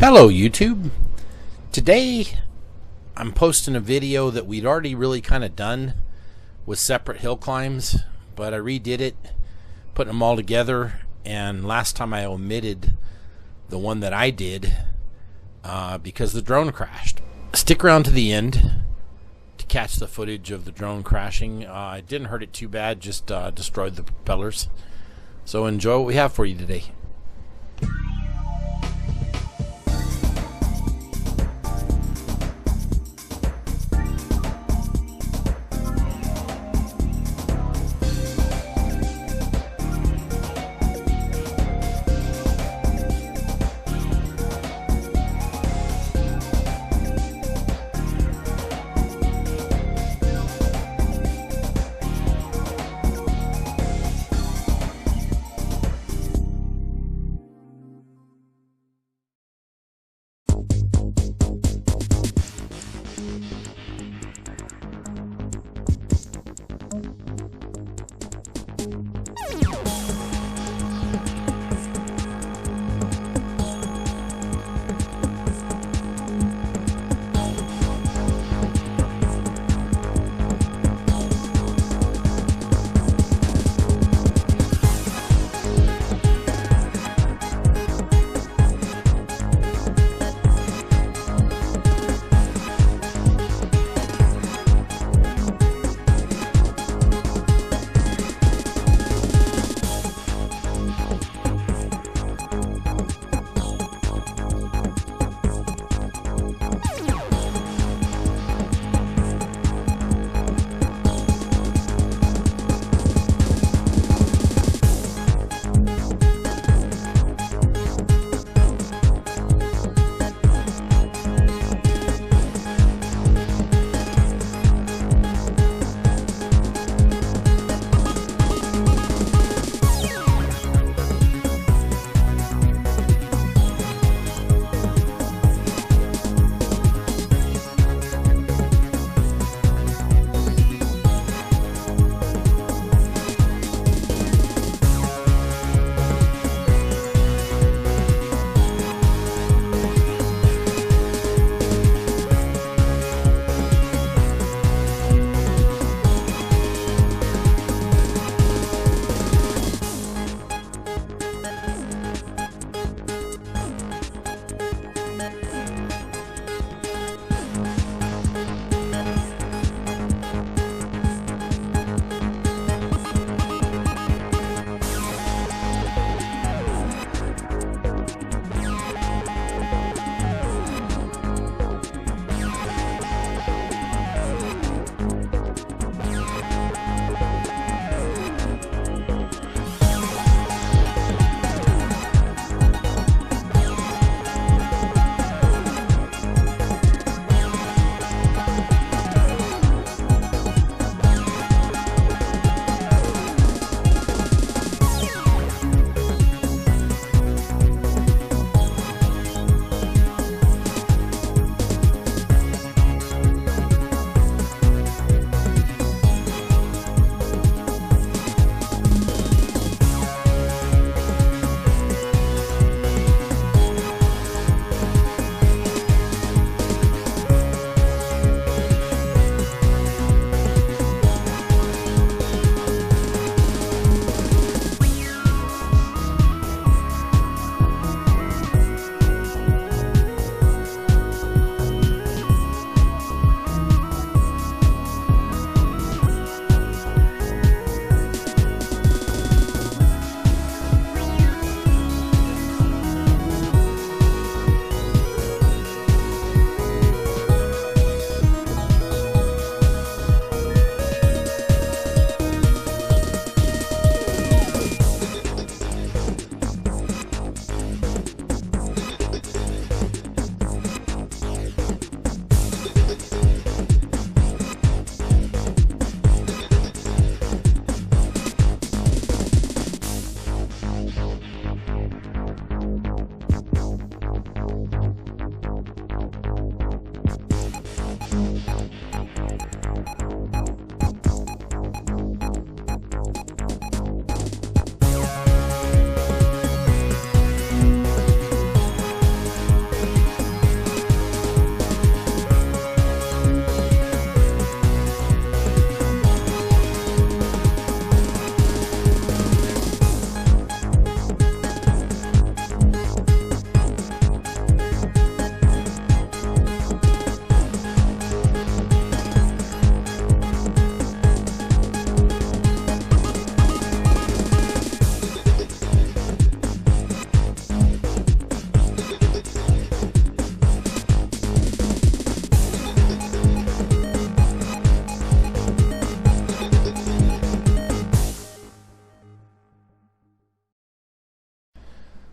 Hello YouTube. Today I'm posting a video that we'd already really kind of done with separate hill climbs, but I redid it, putting them all together, and last time I omitted the one that I did because the drone crashed. Stick around to the end to catch the footage of the drone crashing. It didn't hurt it too bad, just destroyed the propellers. So enjoy what we have for you today.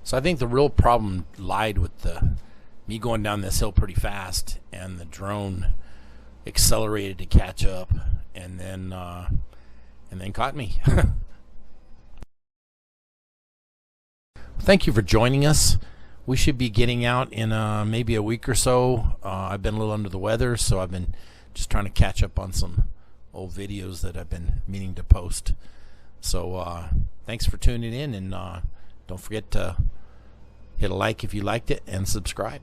So I think the real problem lied with me going down this hill pretty fast, and the drone accelerated to catch up, and then caught me. Thank you for joining us. We should be getting out in maybe a week or so. I've been a little under the weather, so I've been just trying to catch up on some old videos that I've been meaning to post. So thanks for tuning in, and don't forget to hit a like if you liked it and subscribe.